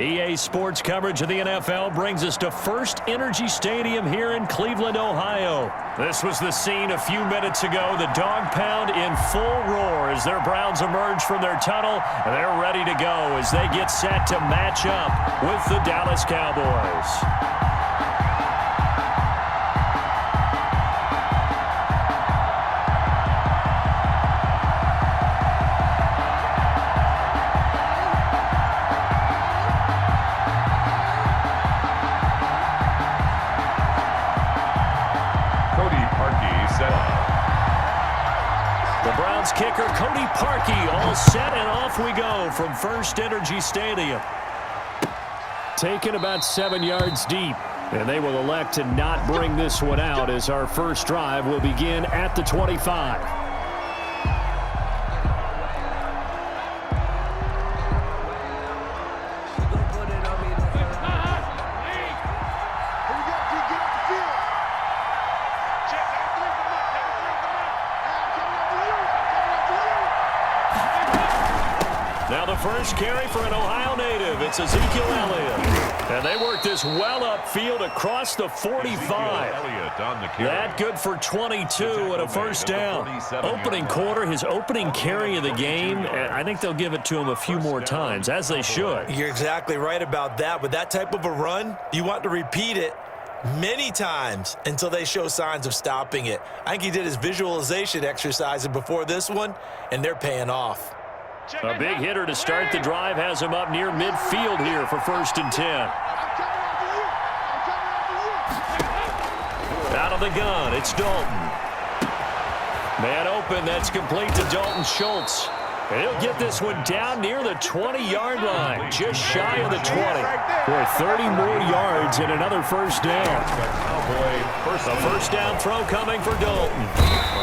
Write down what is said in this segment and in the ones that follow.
EA Sports coverage of the NFL brings us to First Energy Stadium here in Cleveland, Ohio. This was the scene a few minutes ago. The dog pound in full roar as their Browns emerge from their tunnel. They're ready to go as they get set to match up with the Dallas Cowboys. Kicker Cody Parkey all set, and off we go from First Energy Stadium. Taken about 7 yards deep, and they will elect to not bring this one out as our first drive will begin at the 25. Now the first carry for an Ohio native. It's Ezekiel Elliott. And they work this well upfield across the 45. That good for 22 and a first down. Opening quarter, his opening carry of the game. And I think they'll give it to him a few more times, as they should. You're exactly right about that. With that type of a run, you want to repeat it many times until they show signs of stopping it. I think he did his visualization exercises before this one, and they're paying off. A big hitter to start the drive has him up near midfield here for 1st and 10. Out of the gun, it's Dalton. Man open, that's complete to Dalton Schultz. He'll get this one down near the 20-yard line, just shy of the 20. For 30 more yards and another first down. A first down throw coming for Dalton.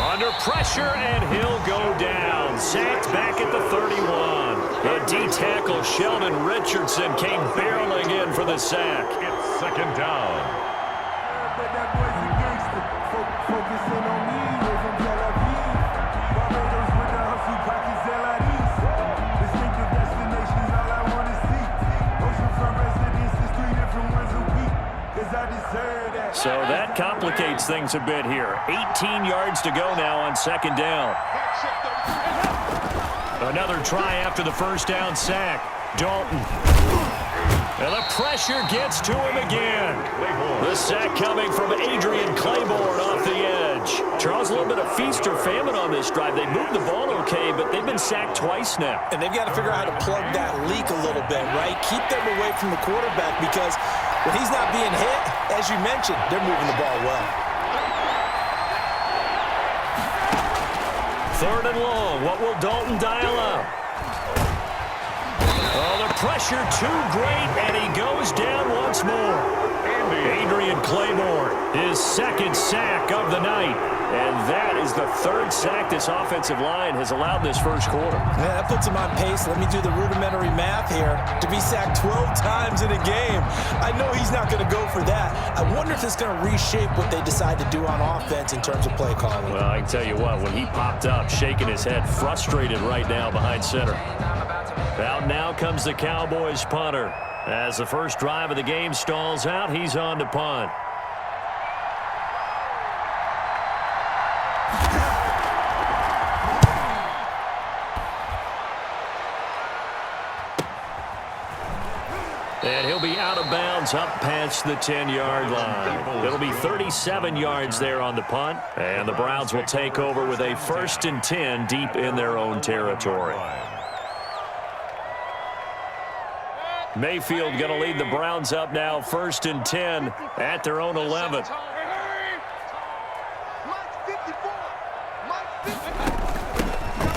Under pressure, and he'll go down. Sacked back at the 31. And D-tackle Sheldon Richardson came barreling in for the sack. It's second down. So that complicates things a bit here. 18 yards to go now on second down. Another try after the first down sack. Dalton. And the pressure gets to him again. The sack coming from Adrian Claiborne off the edge. Charles, a little bit of feast or famine on this drive. They moved the ball okay, but they've been sacked twice now. And they've got to figure out how to plug that leak a little bit, right? Keep them away from the quarterback because when he's not being hit, as you mentioned, they're moving the ball well. 3rd and long. What will Dalton dial up? Oh, the pressure too great, and he goes down once more. Adrian Claiborne, his second sack of the night. And that is the 3rd sack this offensive line has allowed this first quarter. Yeah, that puts him on pace. Let me do the rudimentary math here. To be sacked 12 times in a game, I know he's not going to go for that. I wonder if it's going to reshape what they decide to do on offense in terms of play calling. Well, I can tell you what, when he popped up, shaking his head, frustrated right now behind center. Out now comes the Cowboys punter. As the first drive of the game stalls out, he's on to punt. And he'll be out of bounds up past the 10-yard line. It'll be 37 yards there on the punt. And the Browns will take over with a 1st and 10 deep in their own territory. Mayfield going to lead the Browns up now 1st and 10 at their own 11.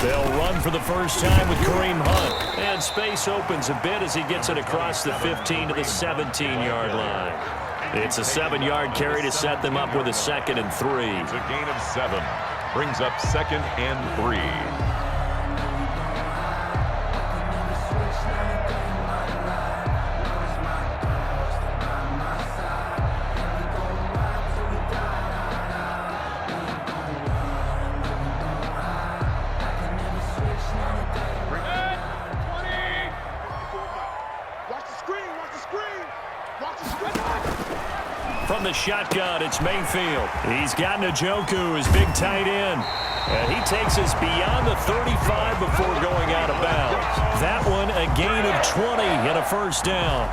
They'll run for the first time with Kareem Hunt. And space opens a bit as he gets it across the 15 to the 17-yard line. It's a 7-yard carry to set them up with a 2nd and 3. It's a gain of 7. Brings up 2nd and 3. Watch the screen. from the shotgun, it's Mayfield. He's got Njoku, his big tight end. And he takes us beyond the 35 before going out of bounds. That one, a gain of 20 and a first down.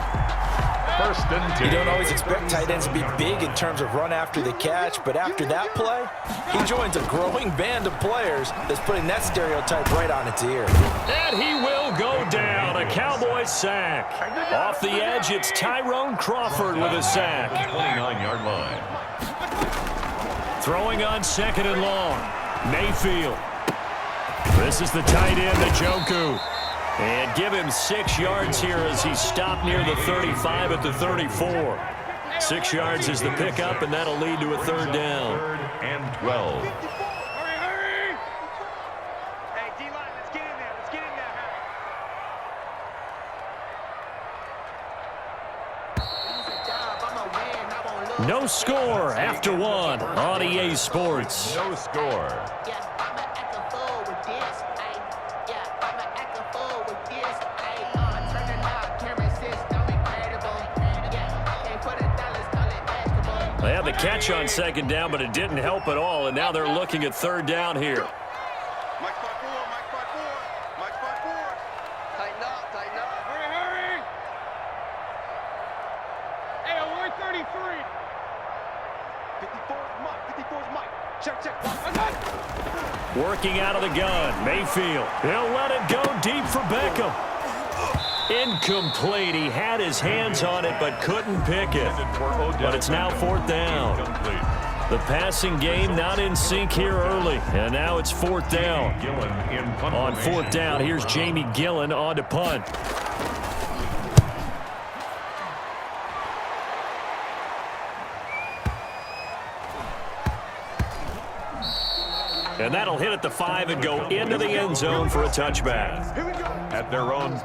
First and 10. You don't always expect tight ends to be big in terms of run after the catch, but after that play, he joins a growing band of players that's putting that stereotype right on its ear. And he will go down. A Cowboys sack. Off the edge, it's Tyrone Crawford with a sack. 29-yard line. Throwing on second and long. Mayfield. This is the tight end, Njoku. And give him 6 yards here as he stopped near the 35 at the 34. 6 yards is the pickup, and that'll lead to a third down. Third and 12. Hurry! Hey, D-line, let's get in there. Let's get in there. No score after one on EA Sports. No score. They had the catch on second down, but it didn't help at all, and now they're looking at third down here. Mike spot 4, Mike spot 4, Mike spot 4. Tighten up, tighten up. Hurry! Hey, we're 33. 54 is Mike, 54 is Mike. Check. Working out of the gun, Mayfield. He'll let it go deep for Beckham. Incomplete. He had his hands on it but couldn't pick it. But it's now fourth down. The passing game not in sync here early. And now it's fourth down. On fourth down, here's Jamie Gillen on to punt. And that'll hit at the 5 and go into the end zone for a touchback. At their own.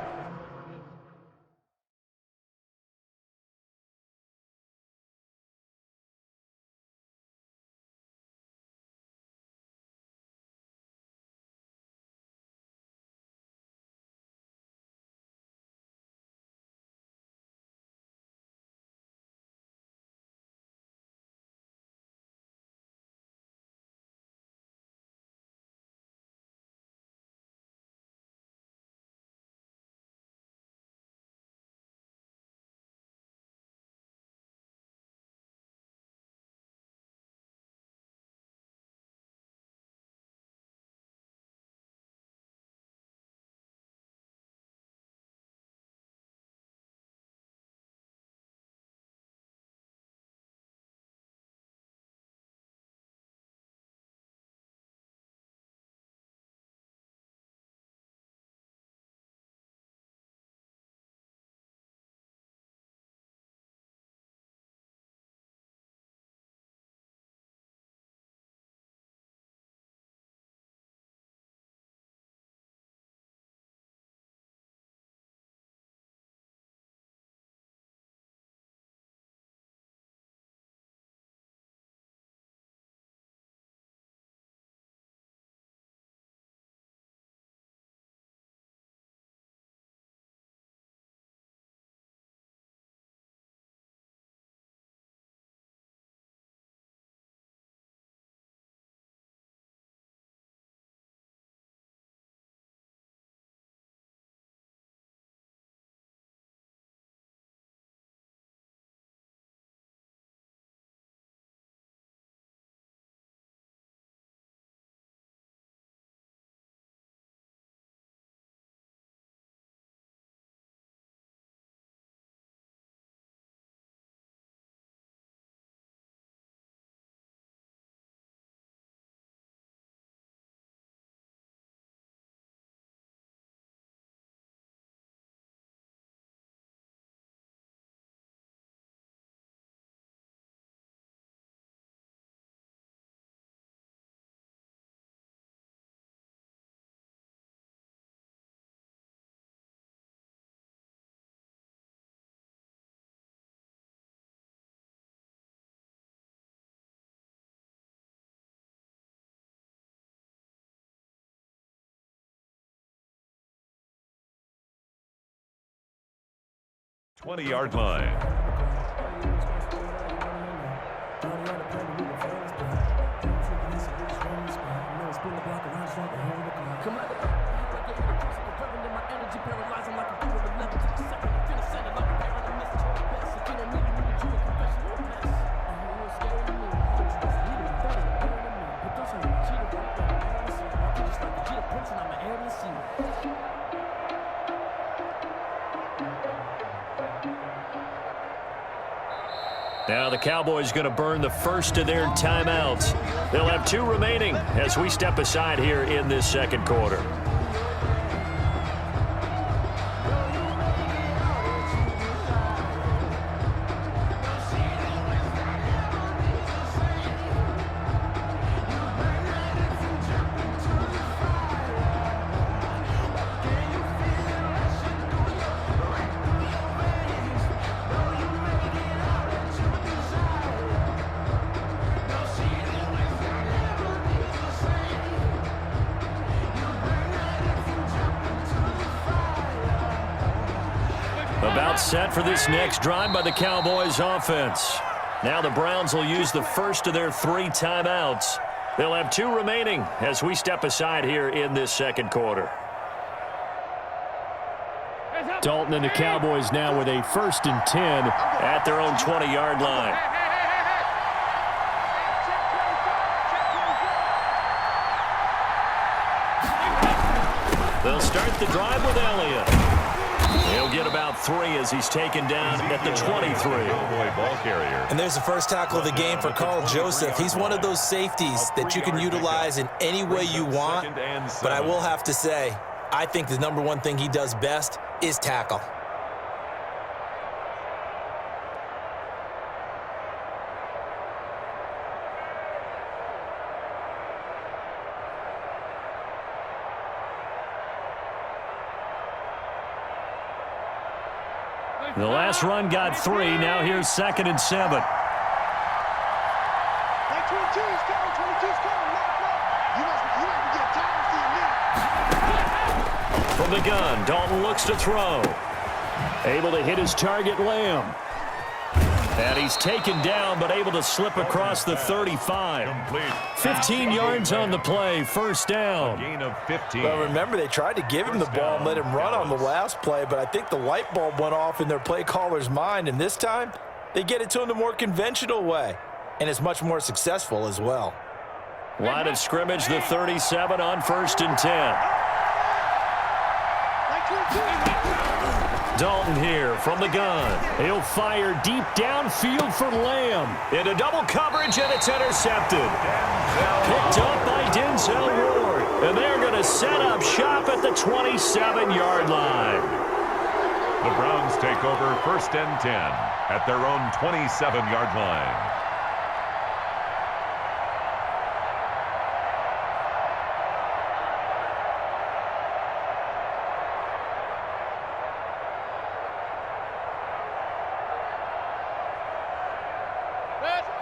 .20-yard line. Now the Cowboys going to burn the first of their timeouts. They'll have 2 remaining as we step aside here in this second quarter. About set for this next drive by the Cowboys offense. Now the Browns will use the first of their 3 timeouts. They'll have 2 remaining as we step aside here in this second quarter. Dalton and the Cowboys now with a 1st and 10 at their own 20-yard line. They'll start the drive with Elliott. He'll get about 3 as he's taken down at the 23. And there's the first tackle of the game for Carl Joseph. He's one of those safeties that you can utilize in any way you want. But I will have to say, I think the number one thing he does best is tackle. The last run got 3. Now here's 2nd and 7. From the gun, Dalton looks to throw. Able to hit his target, Lamb. And he's taken down, but able to slip across the 35. 15 yards on the play, 1st down. Gain of 15. Well, remember, they tried to give him the ball and let him run on the last play, but I think the light bulb went off in their play caller's mind, and this time they get it to him the more conventional way, and it's much more successful as well. Line of scrimmage, the 37 on 1st and 10. Dalton here from the gun. He'll fire deep downfield for Lamb. Into double coverage, and it's intercepted. Picked up by Denzel Ward. And they're going to set up shop at the 27-yard line. The Browns take over 1st and 10 at their own 27-yard line.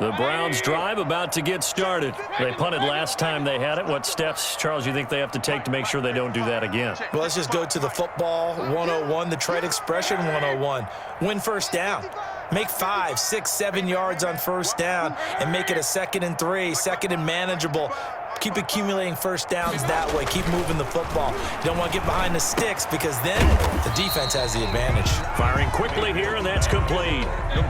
The Browns drive about to get started. They punted last time they had it. What steps, Charles, you think they have to take to make sure they don't do that again? Well, let's just go to the football 101, the trade expression 101. Win 1st down. Make 5, 6, 7 yards on 1st down and make it a 2nd and 3, 2nd and manageable. Keep accumulating 1st downs that way. Keep moving the football. You don't want to get behind the sticks because then the defense has the advantage. Firing quickly here, and that's complete.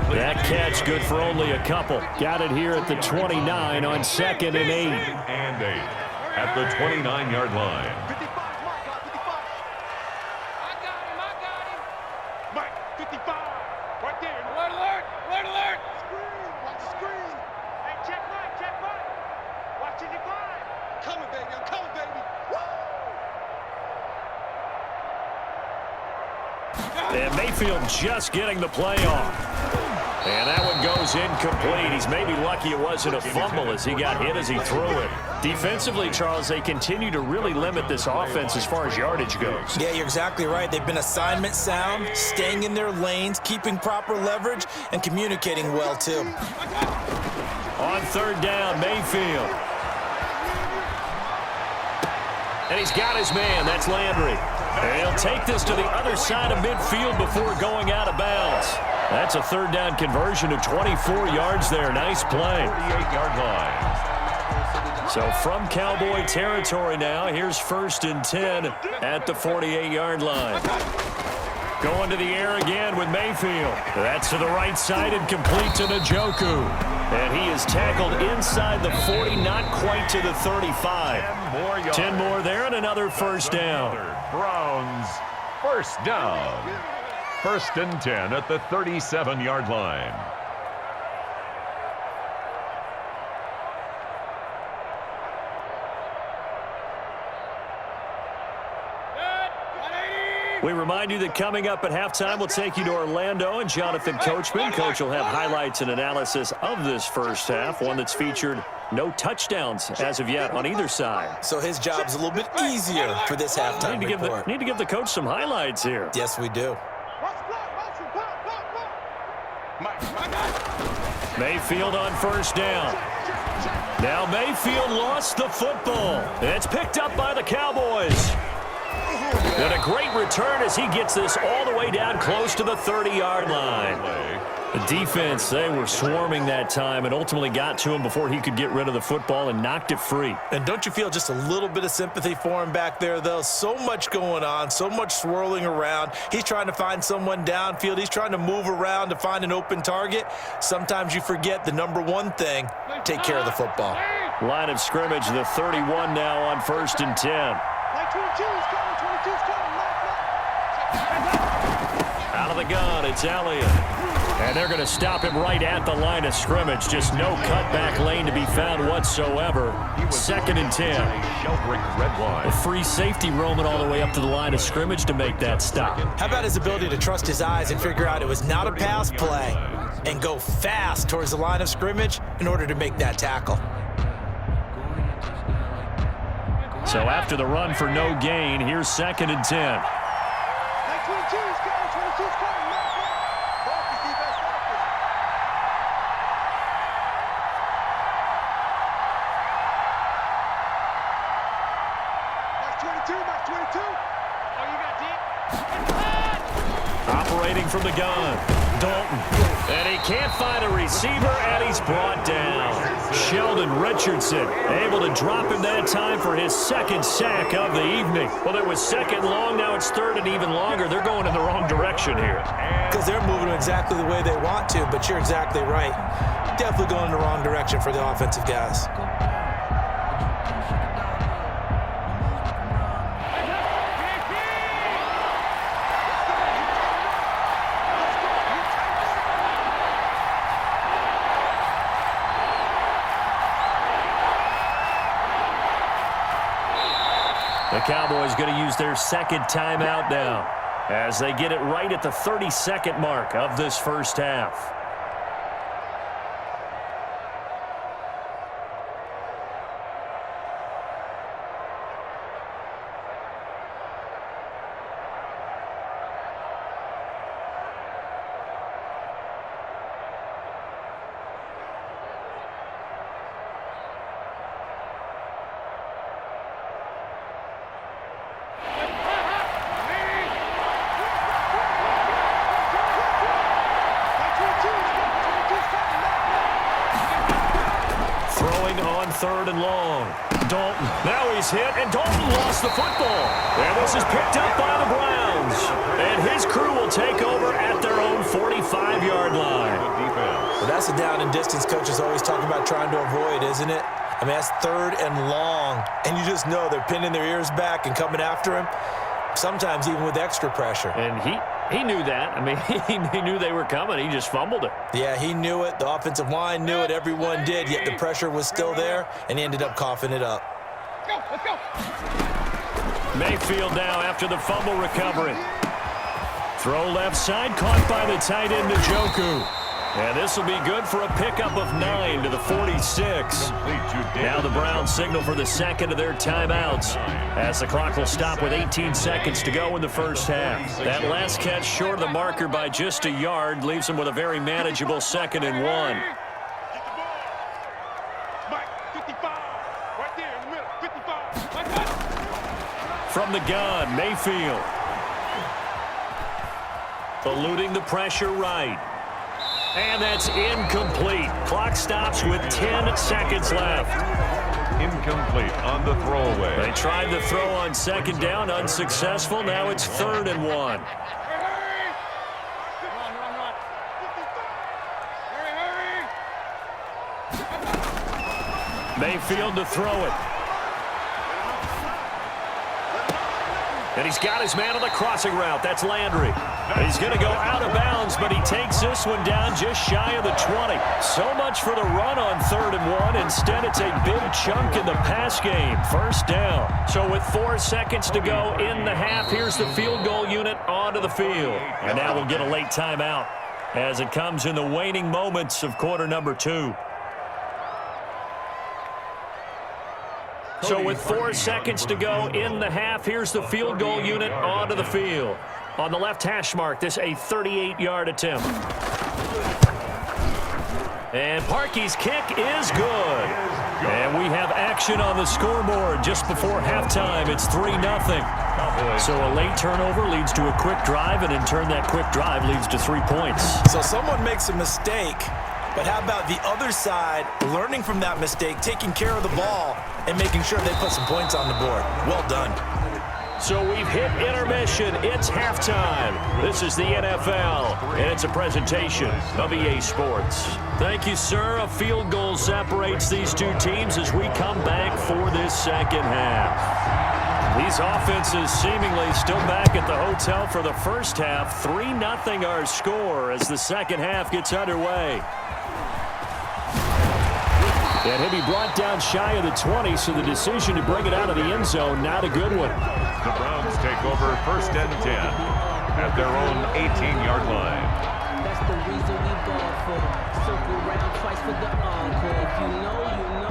That catch good for only a couple. Got it here at the 29 on 2nd and 8. And 8 at the 29-yard line. And Mayfield just getting the play off. And that one goes incomplete. He's maybe lucky it wasn't a fumble as he got hit as he threw it. Defensively, Charles, they continue to really limit this offense as far as yardage goes. Yeah, you're exactly right. They've been assignment sound, staying in their lanes, keeping proper leverage, and communicating well, too. On 3rd down, Mayfield. And he's got his man. That's Landry. And he'll take this to the other side of midfield before going out of bounds. That's a 3rd down conversion of 24 yards there. Nice play. 38-yard line. So from Cowboy territory now, here's 1st and 10 at the 48-yard line. Going to the air again with Mayfield. That's to the right side and complete to Njoku. And he is tackled inside the 40, not quite to the 35. 10 more there and another first down. Browns, first down. 1st and 10 at the 37-yard line. We remind you that coming up at halftime, we'll take you to Orlando and Jonathan Coachman. Coach will have highlights and analysis of this first half, one that's featured no touchdowns as of yet on either side. So his job's a little bit easier for this halftime report. Need to give the coach some highlights here. Yes, we do. Mayfield on first down. Now Mayfield lost the football. It's picked up by the Cowboys. And a great return as he gets this all the way down close to the 30-yard line. The defense, they were swarming that time and ultimately got to him before he could get rid of the football and knocked it free. And don't you feel just a little bit of sympathy for him back there, though? So much going on, so much swirling around. He's trying to find someone downfield. He's trying to move around to find an open target. Sometimes you forget the number one thing, take care of the football. Line of scrimmage, the 31 now on 1st and 10. Out of the gun, it's Elliott. And they're going to stop him right at the line of scrimmage. Just no cutback lane to be found whatsoever. 2nd and 10. A free safety roaming all the way up to the line of scrimmage to make that stop. How about his ability to trust his eyes and figure out it was not a pass play and go fast towards the line of scrimmage in order to make that tackle? So after the run for no gain, here's 2nd and 10. Operating from the gun, Dalton. And he can't find a receiver, and he's brought down. Sheldon Richardson able to drop him that time for his 2nd sack of the evening. Well, it was 2nd long, now it's 3rd and even longer. They're going in the wrong direction here. Because they're moving exactly the way they want to, but you're exactly right. Definitely going in the wrong direction for the offensive guys. The Cowboys going to use their 2nd timeout now as they get it right at the 32nd mark of this first half. On 3rd and long. Dalton. Now he's hit, and Dalton lost the football. And this is picked up by the Browns. And his crew will take over at their own 45-yard line. Well, that's a down and distance coaches always talk about trying to avoid, isn't it? I mean, that's 3rd and long. And you just know they're pinning their ears back and coming after him, sometimes even with extra pressure. And he knew that. I mean, he knew they were coming. He just fumbled it. Yeah, he knew it. The offensive line knew it. Everyone did, yet the pressure was still there, and he ended up coughing it up. Let's go. Mayfield now after the fumble recovery. Throw left side, caught by the tight end Njoku. And this will be good for a pickup of 9 to the 46. Now the Browns signal for the 2nd of their timeouts as the clock will stop with 18 seconds to go in the first half. That last catch short of the marker by just a yard leaves them with a very manageable 2nd and 1. From the gun, Mayfield. Eluding the pressure right. And that's incomplete. Clock stops with 10 seconds left. incomplete on the throwaway. They tried the throw on second down, unsuccessful. Now it's 3rd and 1. Mayfield to throw it. And he's got his man on the crossing route. That's Landry. He's going to go out of bounds, but he takes this one down just shy of the 20. So much for the run on 3rd and 1. Instead, it's a big chunk in the pass game. 1st down. So with 4 seconds to go in the half, here's the field goal unit onto the field. And now we'll get a late timeout as it comes in the waning moments of quarter number 2. So with 4 seconds to go in the half, here's the field goal unit onto the field. On the left hash mark, this a 38-yard attempt. And Parkey's kick is good. And we have action on the scoreboard just before halftime. It's 3-0. So a late turnover leads to a quick drive, and in turn that quick drive leads to 3 points. So someone makes a mistake, but how about the other side learning from that mistake, taking care of the ball, and making sure they put some points on the board? Well done. So we've hit intermission. It's halftime. This is the NFL, and it's a presentation of EA Sports. Thank you, sir. A field goal separates these two teams as we come back for this second half. These offenses seemingly still back at the hotel for the first half. 3-0 our score as the second half gets underway. And he'll be brought down shy of the 20, so the decision to bring it out of the end zone, not a good one. The Browns take over 1st and 10 at their own 18-yard line. That's the reason we bought for. Circle round twice for the encore. If you know,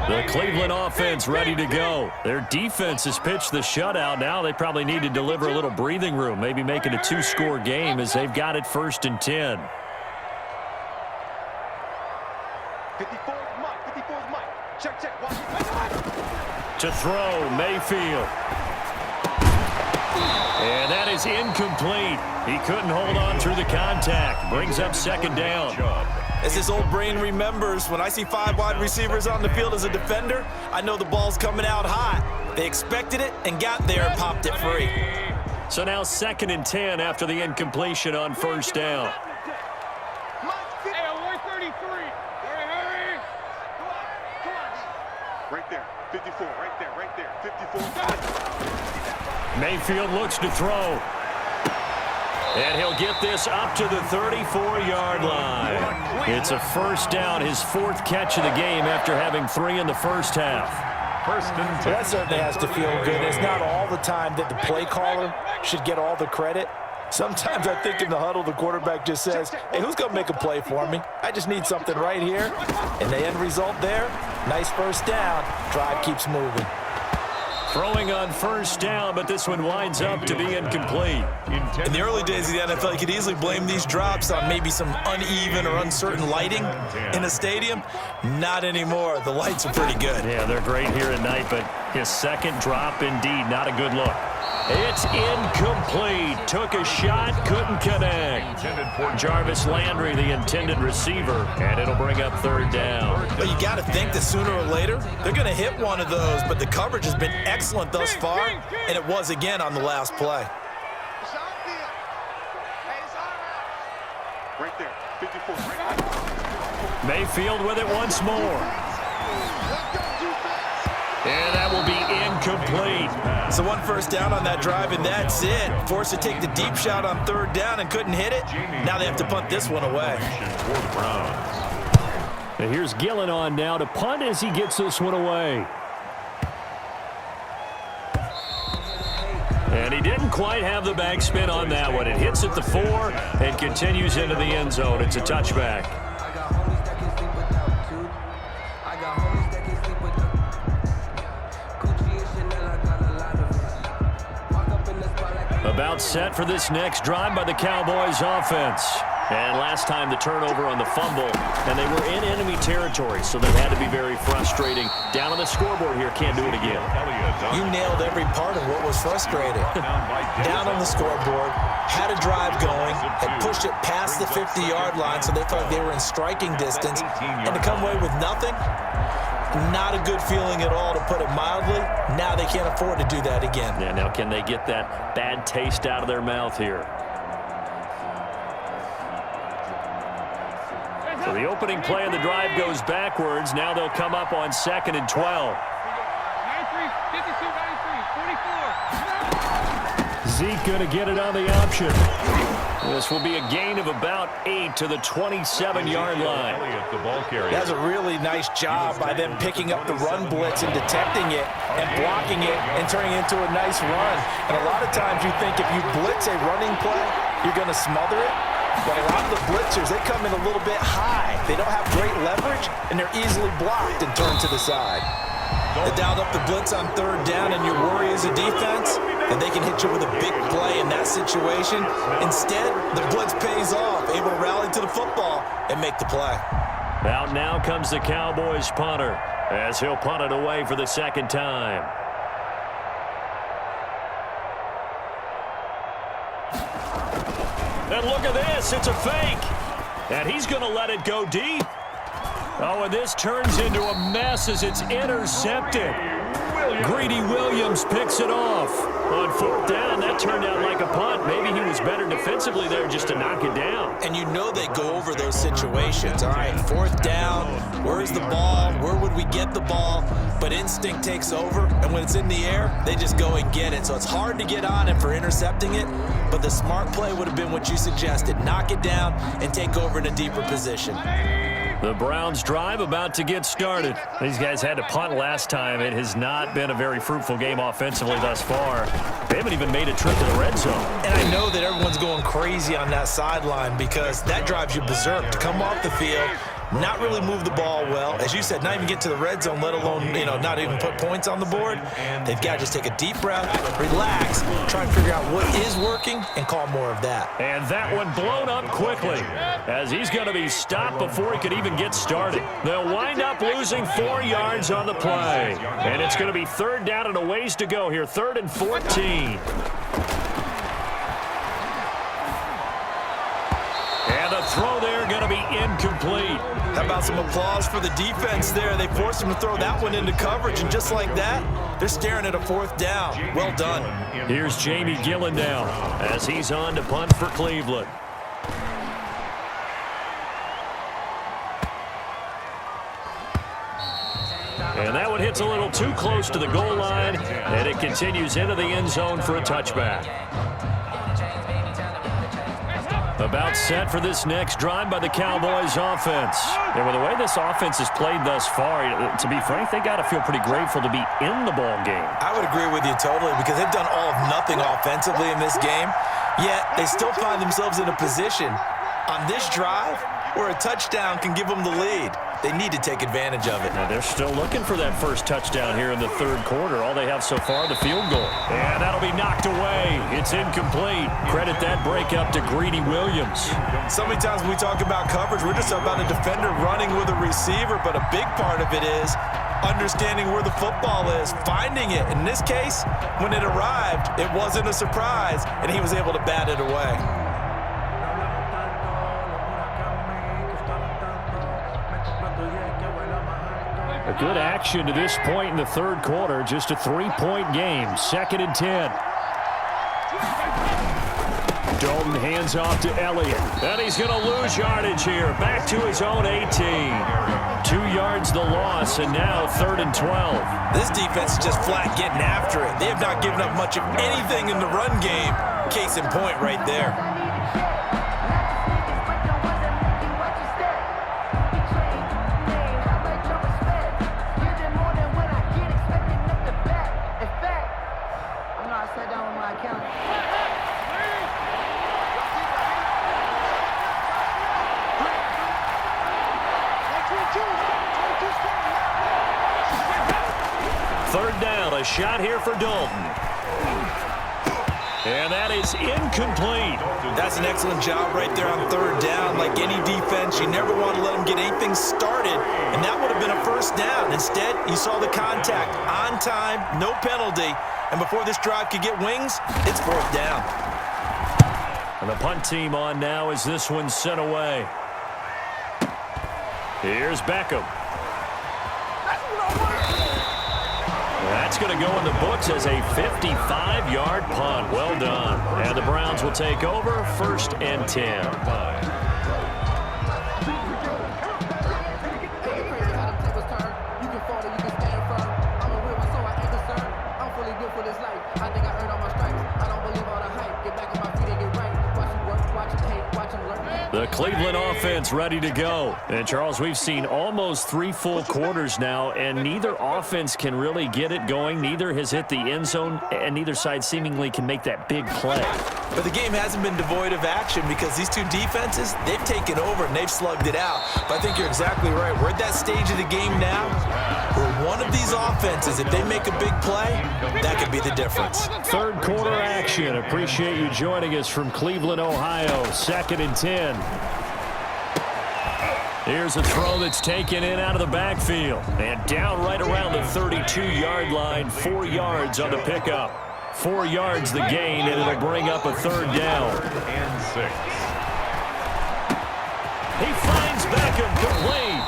you know. The Cleveland offense ready to go. Their defense has pitched the shutout. Now they probably need to deliver a little breathing room, maybe make it a 2-score game as they've got it 1st and 10. 54 is Mike. 54 is Mike. Check. Watch. To throw, Mayfield. And that is incomplete. He couldn't hold on through the contact. Brings up 2nd down. As his old brain remembers, when I see 5 wide receivers on the field as a defender, I know the ball's coming out hot. They expected it and got there and popped it free. So now 2nd and 10 after the incompletion on 1st down. Right there. 54. Right there. 54. Mayfield looks to throw. And he'll get this up to the 34-yard line. It's a 1st down, his 4th catch of the game after having 3 in the first half. 1st and 10. That certainly has to feel good. It's not all the time that the play caller should get all the credit. Sometimes I think in the huddle, the quarterback just says, hey, who's going to make a play for me? I just need something right here. And the end result there, nice 1st down. Drive keeps moving. Throwing on 1st down, but this one winds up to be incomplete. In the early days of the NFL, you could easily blame these drops on maybe some uneven or uncertain lighting in a stadium. Not anymore. The lights are pretty good. Yeah, they're great here at night, but his 2nd drop, indeed, not a good look. It's incomplete. Took a shot, couldn't connect. Jarvis Landry, the intended receiver, and it'll bring up 3rd down. But you got to think that sooner or later, they're going to hit one of those, but the coverage has been excellent thus far, and it was again on the last play. Right there. 54. Mayfield with it once more. And that will be incomplete. So 1 1st down on that drive, and that's it. Forced to take the deep shot on 3rd down and couldn't hit it. Now they have to punt this one away. And here's Gillen on now to punt as he gets this one away. And he didn't quite have the backspin on that one. It hits at the 4 and continues into the end zone. It's a touchback. About set for this next drive by the Cowboys offense. And last time the turnover on the fumble, and they were in enemy territory, so that had to be very frustrating. Down on the scoreboard here, can't do it again. You nailed every part of what was frustrating. Down on the scoreboard, had a drive going, had pushed it past the 50-yard line, so they thought they were in striking distance, and to come away with nothing, Not a good feeling at all, to put it mildly. Now they can't afford to do that again. Yeah, now can they get that bad taste out of their mouth here? So the opening play of the drive goes backwards. Now they'll come up on 2nd and 12. 93, 52, 93, 44. Zeke going to get it on the option. This will be a gain of about 8 to the 27-yard line. That's a really nice job by them picking up the run blitz and detecting it and blocking it and turning it into a nice run. And a lot of times you think if you blitz a running play, you're going to smother it. But a lot of the blitzers, they come in a little bit high. They don't have great leverage, and they're easily blocked and turned to the side. They dialed up the blitz on 3rd down, and your worry as a defense that they can hit you with a big play in that situation. Instead, the blitz pays off, able to rally to the football and make the play. Out now comes the Cowboys punter as he'll punt it away for the 2nd time. And look at this, it's a fake. And he's going to let it go deep. Oh, and this turns into a mess as it's intercepted. Greedy Williams picks it off. On 4th down, that turned out like a punt. Maybe he was better defensively there just to knock it down. And you know they go over those situations. All right, 4th down, where's the ball? Where would we get the ball? But instinct takes over, and when it's in the air, they just go and get it. So it's hard to get on it for intercepting it, but the smart play would have been what you suggested. Knock it down and take over in a deeper position. The Browns drive about to get started. These guys had to punt last time. It has not been a very fruitful game offensively thus far. They haven't even made a trip to the red zone. And I know that everyone's going crazy on that sideline because that drives you berserk to come off the field, not really move the ball well. As you said, not even get to the red zone, let alone, not even put points on the board. They've got to just take a deep breath, relax, try and figure out what is working, and call more of that. And that one blown up quickly as he's going to be stopped before he could even get started. They'll wind up losing 4 yards on the play. And it's going to be 3rd down and a ways to go here, 3rd and 14. And the throw there going to be incomplete. How about some applause for the defense there? They forced him to throw that one into coverage, and just like that, they're staring at a 4th down. Well done. Here's Jamie Gillen now as he's on to punt for Cleveland. And that one hits a little too close to the goal line, and it continues into the end zone for a touchback. About set for this next drive by the Cowboys offense. And with the way this offense has played thus far, to be frank, they got to feel pretty grateful to be in the ball game. I would agree with you totally because they've done all of nothing offensively in this game, yet they still find themselves in a position on this drive where a touchdown can give them the lead. They need to take advantage of it. Now they're still looking for that first touchdown here in the 3rd quarter. All they have so far, the field goal. And that'll be knocked away. It's incomplete. Credit that break up to Greedy Williams. So many times when we talk about coverage, we're just about a defender running with a receiver, but a big part of it is understanding where the football is, finding it. In this case, when it arrived, it wasn't a surprise, and he was able to bat it away. A good action to this point in the 3rd quarter. Just a 3-point game. 2nd and 10. Dalton hands off to Elliott. And he's going to lose yardage here. Back to his own 18. 2 yards the loss, and now 3rd and 12. This defense is just flat getting after it. They have not given up much of anything in the run game. Case in point right there. A shot here for Dalton. And that is incomplete. That's an excellent job right there on 3rd down. Like any defense, you never want to let them get anything started, and that would have been a 1st down. Instead, you saw the contact on time, no penalty, and before this drive could get wings, it's 4th down. And the punt team on now as this one's sent away. Here's Beckham. going to go in the books as a 55-yard punt. Well done. And the Browns will take over 1st and 10. The Cleveland offense ready to go. And, Charles, we've seen almost 3 full quarters now, and neither offense can really get it going. Neither has hit the end zone, and neither side seemingly can make that big play. But the game hasn't been devoid of action because these two defenses, they've taken over and they've slugged it out. But I think you're exactly right. We're at that stage of the game now where one of these offenses, if they make a big play, that could be the difference. Third quarter action. Appreciate you joining us from Cleveland, Ohio. 2nd and 10. Here's a throw that's taken in out of the backfield. And down right around the 32-yard line. 4 yards on the pickup. 4 yards the gain, and it'll bring up a 3rd down. And 6. He finds Beckham complete.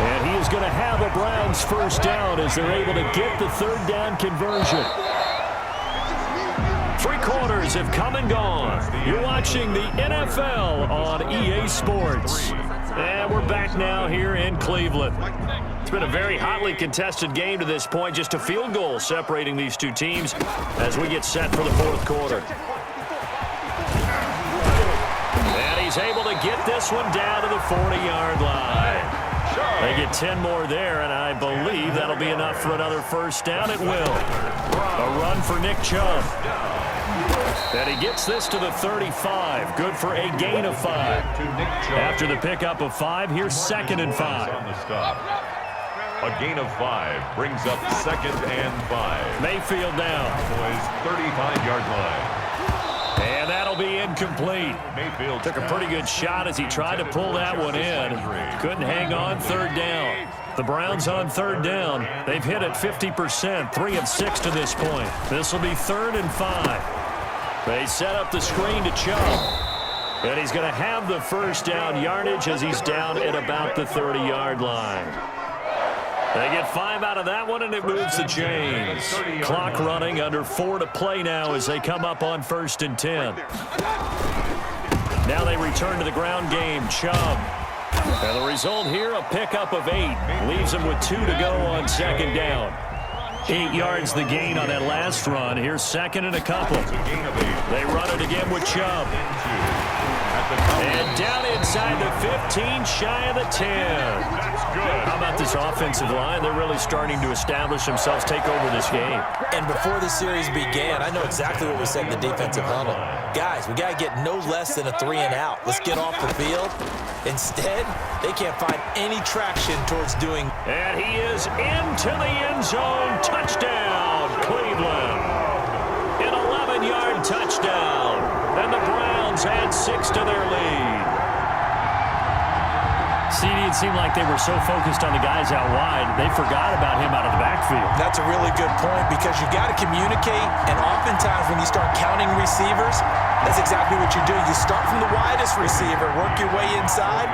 And he is going to have a Browns 1st down as they're able to get the 3rd down conversion. 3 quarters have come and gone. You're watching the NFL on EA Sports. And we're back now here in Cleveland. It's been a very hotly contested game to this point. Just a field goal separating these two teams as we get set for the 4th quarter. And he's able to get this one down to the 40-yard line. They get 10 more there, and I believe that'll be enough for another 1st down. It will. A run for Nick Chubb. And he gets this to the 35. Good for a gain of 5. After the pickup of 5, here's 2nd and 5. A gain of 5 brings up 2nd and 5. Mayfield now. Boys, 35-yard line. And that'll be incomplete. Mayfield took a pretty good shot as he tried to pull that one in. Couldn't hang on. 3rd down. The Browns on 3rd down. They've hit it 50%, 3 of 6 to this point. This will be 3rd and 5. They set up the screen to Chubb. And he's going to have the 1st down yardage as he's down at about the 30-yard line. They get 5 out of that one, and it moves the chains. Clock running, under 4 to play now as they come up on 1st and 10. Now they return to the ground game. Chubb. And the result here, a pickup of 8. Leaves him with 2 to go on 2nd down. 8 yards the gain on that last run. Here's 2nd and a couple. They run it again with Chubb. And down inside the 15, shy of the 10. How about this offensive line? They're really starting to establish themselves, take over this game. And before the series began, I know exactly what was said in the defensive huddle. Guys, we got to get no less than a 3 and out. Let's get off the field. Instead, they can't find any traction towards doing. And he is into the end zone. Touchdown, Cleveland. An 11-yard touchdown. And the Browns add 6 to their lead. CD, it seemed like they were so focused on the guys out wide, they forgot about him out of the backfield. That's a really good point because you got to communicate, and oftentimes when you start counting receivers, that's exactly what you do. You start from the widest receiver, work your way inside.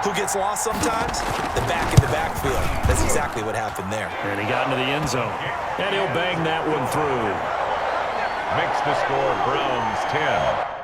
Who gets lost sometimes? The back in the backfield. That's exactly what happened there. And he got into the end zone. And he'll bang that one through. Makes the score Browns 10.